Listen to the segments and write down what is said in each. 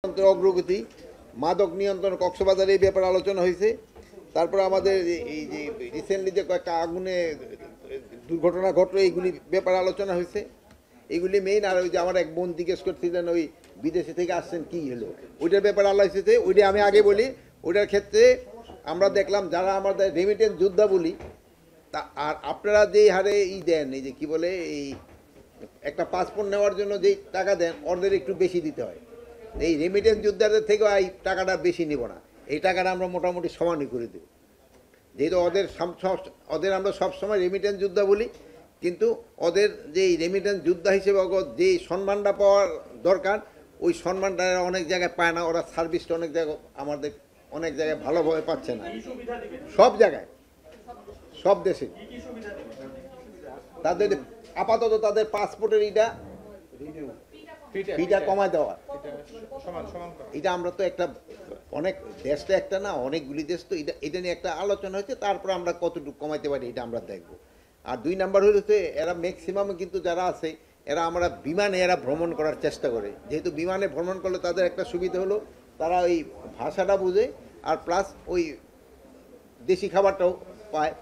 অগ্রগতি মাদক নিয়ন্ত্রণ কক্সবাজারে এই ব্যাপারে আলোচনা হয়েছে। তারপর আমাদের এই যে রিসেন্টলি যে কয়েকটা আগুনে দুর্ঘটনা ঘটলো এইগুলি ব্যাপারে আলোচনা হয়েছে। এইগুলি মেইন। আর ওই যে আমার এক বোন জিজ্ঞেস করছিলেন ওই বিদেশে থেকে আসছেন কি হলো, ওইটার ব্যাপারে আলোচনা হয়েছে। ওইটা আমি আগে বলি, ওইটার ক্ষেত্রে আমরা দেখলাম যারা আমাদের রেমিটেন্স যোদ্ধা বলি তা, আর আপনারা যেই হারে দেন, এই যে কি বলে এই একটা পাসপোর্ট নেওয়ার জন্য যেই টাকা দেন ওদের একটু বেশি দিতে হয়। এই রেমিটেন্স যোদ্ধাদের থেকেও এই টাকাটা বেশি নিব না, এই টাকাটা আমরা মোটামুটি সমানই করে দেব। যেহেতু ওদের আমরা সবসময় রেমিটেন্স যোদ্ধা বলি, কিন্তু ওদের যে রেমিটেন্স যোদ্ধা হিসেবে যে সম্মানটা পাওয়ার দরকার ওই সম্মানটা অনেক জায়গায় পায় না। ওরা সার্ভিসটা অনেক জায়গায় আমাদের অনেক জায়গায় ভালোভাবে পাচ্ছে না। সব জায়গায় সব দেশে তাদের আপাতত তাদের পাসপোর্টের ফিটা কমায় দেওয়া। এটা আমরা তো একটা অনেক দেশটা একটা না, অনেকগুলি দেশ তো এটা নিয়ে একটা আলোচনা হয়েছে। তারপর আমরা কতটুকু কমাইতে পারি এটা আমরা দেখব। আর দুই নাম্বার হচ্ছে এরা ম্যাক্সিমাম কিন্তু যারা আছে এরা আমরা বিমানে এরা ভ্রমণ করার চেষ্টা করে। যেহেতু বিমানে ভ্রমণ করলে তাদের একটা সুবিধা হলো তারা ওই ভাষাটা বুঝে আর প্লাস ওই দেশি খাবারটাও পায়।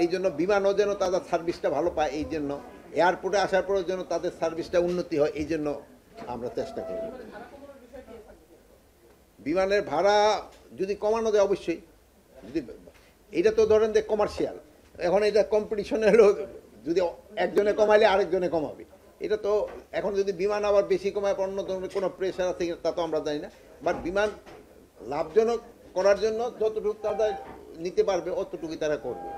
এই জন্য বিমানও যেন তাদের সার্ভিসটা ভালো পায়, এই জন্য এয়ারপোর্টে আসার পরের জন্য তাদের সার্ভিসটা উন্নতি হয়, এই জন্য আমরা চেষ্টা করি। বিমানের ভাড়া যদি কমানো যায় অবশ্যই, যদি এটা তো ধরেন যে কমার্শিয়াল, এখন এটা কম্পিটিশনে হলো যদি একজনে কমাইলে আরেকজনে কমাবে। এটা তো এখন যদি বিমান আবার বেশি কমায় অন্য ধরনের কোনো প্রেশার আছে তা তো আমরা জানি না। বাট বিমান লাভজনক করার জন্য যতটুকু তারা নিতে পারবে অতটুকুই তারা করবে।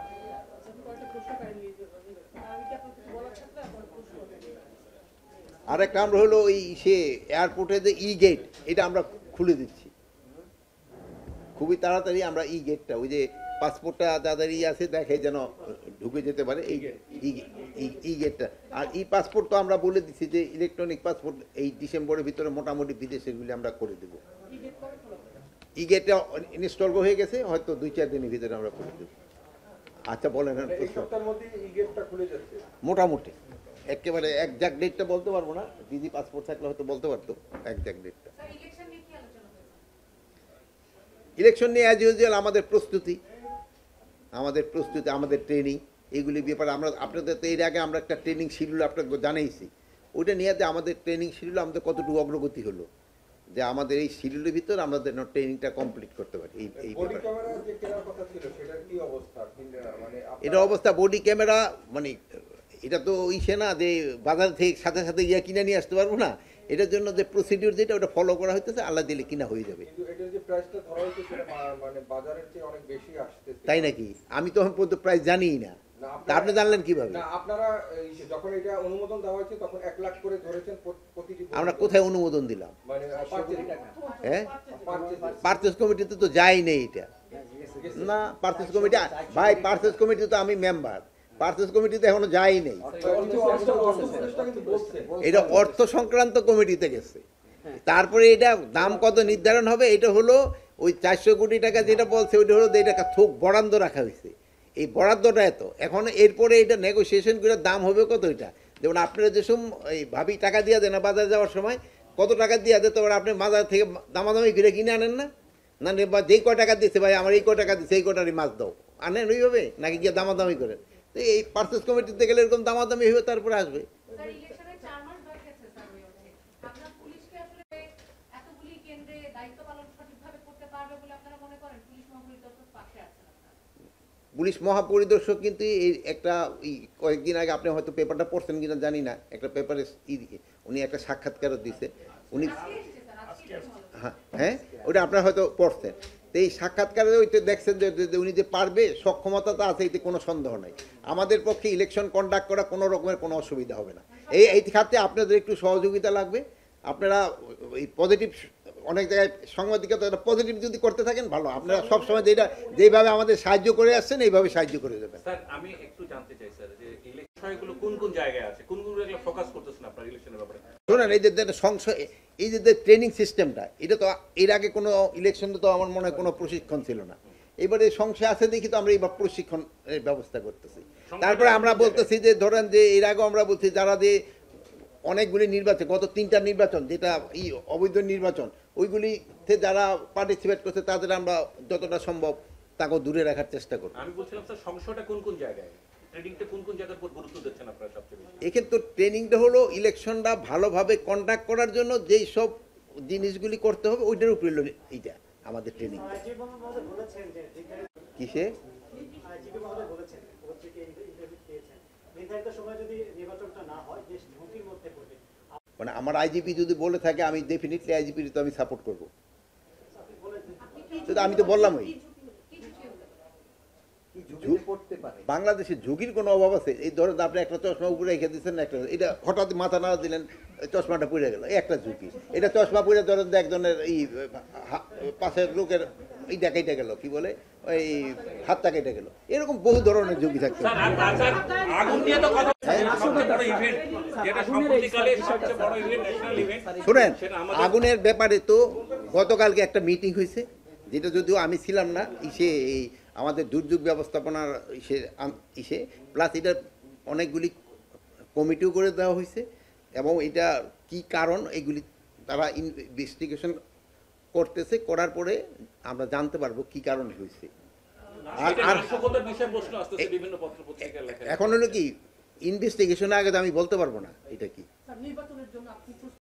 আরেকটা আমরা হলো ওই এয়ারপোর্টে যে গেট এটা আমরা খুলে দিচ্ছি খুবই তাড়াতাড়ি। আমরা গেটটা ওই যে পাসপোর্টটা যাদের আছে দেখে যেন ঢুকে যেতে পারে এই গেটটা। আর পাসপোর্ট তো আমরা বলে দিচ্ছি যে ইলেকট্রনিক পাসপোর্ট এই ডিসেম্বরের ভিতরে মোটামুটি বিদেশেরগুলি আমরা করে দেবো। গেটটা ইনস্টল হয়ে গেছে, হয়তো 2-4 দিনের ভিতরে আমরা করে দেবো। আচ্ছা বলেন। মোটামুটি একেবারে একজ্যাক্ট ডেটটা বলতে পারবো না, দিদি পাসপোর্ট থাকলে হয়তো বলতে পারতো একজ্যাক্ট ডেটটা। ইলেকশন নিয়ে অ্যাজ ইউজুয়াল আমাদের প্রস্তুতি আমাদের ট্রেনিং এইগুলি ব্যাপারে আমরা আপনাদের তো এর আগে আমরা একটা ট্রেনিং শিডিউল আপনাকে জানাইছি। ওইটা নিয়ে আমাদের ট্রেনিং শিডিউল আমাদের কতটুকু অগ্রগতি হলো, যে আমাদের এই শিডিউলের ভিতর আমরা যেন ট্রেনিংটা কমপ্লিট করতে পারি। এটা অবস্থা বডি ক্যামেরা মানে এটা তো না যে বাজার থেকে সাথে সাথে কিনে নিয়ে আসতে পারবো না। এটার জন্য যে প্রসিডিউর যেটা ওটা ফলো করা হইতেছে, আল্লাহ দিলে কিনা হয়ে যাবে। তাই নাকি? আমি তো এখন পর্যন্ত প্রাইস জানিই না, তা আপনি জানলেন কিভাবে? আপনারা যখন এটা অনুমোদন দেওয়া হয়েছে তখন 1 লাখ করে ধরেছেন প্রতিটি। আমরা কোথায় অনুমোদন দিলাম? হ্যাঁ, পারচেজ কমিটিতে তো যাই নেই এটা না। পারচেজ কমিটি ভাই, পারচেজ কমিটি তো আমি মেম্বার, পারচেজ কমিটিতে এখনো যাই নেই। এটা অর্থ সংক্রান্ত কমিটিতে গেছে। তারপরে এটা দাম কত নির্ধারণ হবে এটা হলো ওই 400 কোটি টাকা যেটা বলছে ওইটা হলো এটা থোক বরাদ্দ রাখা হয়েছে। এই বরাদ্দটা এত, এখন এরপরে এটা নেগোসিয়েশন করে দাম হবে কত। এটা যেমন আপনারা যেসব এই ভাবি টাকা দিয়ে দেন না বাজারে যাওয়ার সময়, কত টাকা দিয়ে দিতে পারে আপনি বাজার থেকে দামাদামি করে কিনে আনেন না? না বা যেই কয় টাকা দিচ্ছে ভাই আমার এই কয় টাকা দিচ্ছে এই কটারই মাছ দাও, আনেন ওইভাবে নাকি গিয়ে দামাদামি করেন? তো এই পারচেজ কমিটিতে গেলে এরকম দামাদামি হবে, তারপরে আসবে। পুলিশ মহাপরিদর্শক কিন্তু এই একটা কয়েকদিন আগে আপনি হয়তো পেপারটা পড়ছেন কিনা জানি না, একটা পেপারে উনি একটা সাক্ষাৎকারও দিছে উনি। হ্যাঁ, ওটা আপনার হয়তো পড়ছেন। তো এই সাক্ষাৎকারে ওইটা দেখছেন যে উনি যে পারবে, সক্ষমতা তো আছে, এতে কোনো সন্দেহ নাই। আমাদের পক্ষে ইলেকশন কন্ডাক্ট করা কোনো রকমের কোনো অসুবিধা হবে না। এই খাতে আপনাদের একটু সহযোগিতা লাগবে। আপনারা এই পজিটিভ অনেক জায়গায় সাংবাদিকতা পজিটিভ যদি করতে থাকেন ভালো। আপনারা সবসময় যেইভাবে আমাদের সাহায্য করে আসছেন এইভাবে সাহায্য করে দেবেন। স্যার আমি একটু জানতে চাই স্যার যে ইলেকশনগুলো কোন কোন জায়গায় আছে, কোন কোন জায়গায় ফোকাস করতেছেন আপনারা ইলেকশনের ব্যাপারে? শুনুন, এই যে ট্রেনিং সিস্টেমটা এটা তো এর আগে কোনো ইলেকশনে তো আমার মনে হয় কোনো প্রশিক্ষণ ছিল না। এবারে সংশয় আছে দেখি তো আমরা এবার প্রশিক্ষণের ব্যবস্থা করতেছি। তারপরে আমরা বলতেছি যে ধরেন যে এর আগে আমরা বলছি যারা যে অনেকগুলি নির্বাচন, গত 3টা নির্বাচন যেটা অবৈধ নির্বাচন, ওইগুলিতে যারা পার্টিসিপেট করছে তাদের আমরা যতটা সম্ভব তাকে দূরে রাখার চেষ্টা করব। আমি বলছিলাম স্যার সমস্যাটা কোন কোন জায়গায়, ট্রেডিংটা কোন কোন জায়গার উপর গুরুত্ব দিচ্ছেন আপনারা সবচেয়ে বেশি? এক্ষেত্রে ট্রেনিংটা হলো ইলেকশনটা ভালোভাবে কন্ডাক্ট করার জন্য যেই সব জিনিসগুলি করতে হবে ওইটার উপরে হলো এইটা আমাদের ট্রেনিং। আইজিপি মহোদয় বলেছেন যে কিসে আইজিপি মহোদয় বলেছেন পত্রিকায় ইন্টারভিউ দিয়েছেন নির্ধারিত সময় যদি নির্বাচনটা না হয় দেশ ঝুঁকির মধ্যে পড়বে। মানে আমার আইজিপি যদি বলে থাকে আমি ডেফিনেটলি আইজিপি তো আমি সাপোর্ট করব। আপনি বলেছেন সেটা আমি তো বললামই, করতে পারে বাংলাদেশে ঝুঁকির কোনো অভাব আছে? এই ধরেন আপনি একটা চশমা উপরে রেখে দিচ্ছেন, একটা এটা হঠাৎ মাথা নাড়া দিলেন, চশমাটা পড়ে গেল, এই একটা ঝুঁকি। এটা চশমা পড়ে ধরেন যে একজনের এই পাশের লোকের এইটা কেটে গেল, কি বলে ওই হাতটা কেটে গেল, এরকম বহু ধরনের ঝুঁকি থাকতে স্যার পারে। আগুন নিয়ে তো কথা সবচেয়ে বড় ইভেন্ট, যেটা সাম্প্রতিককালে সবচেয়ে বড় ইভেন্ট, ন্যাশনাল ইভেন্ট। শুনেন, সেটা আমাদের আগুনের ব্যাপারে তো গতকালকে একটা মিটিং হয়েছে, যেটা যদিও আমি ছিলাম না, এই আমাদের দুর্যোগ ব্যবস্থাপনার ইসে প্লাস এটা অনেকগুলি কমিটিও করে দেওয়া হয়েছে, এবং এটা কি কারণ এগুলি তারা ইনভেস্টিগেশন করতেছে, করার পরে আমরা জানতে পারবো কি কারণে হয়েছে। আর নাশকতার বিষয়বস্তু আসতেছে বিভিন্ন পত্র পত্রিকায় লেখা। এখন হলো কি ইনভেস্টিগেশনের আগে তো আমি বলতে পারবো না এটা কি। স্যার নির্বাচনের জন্য আপনি প্রস্তুত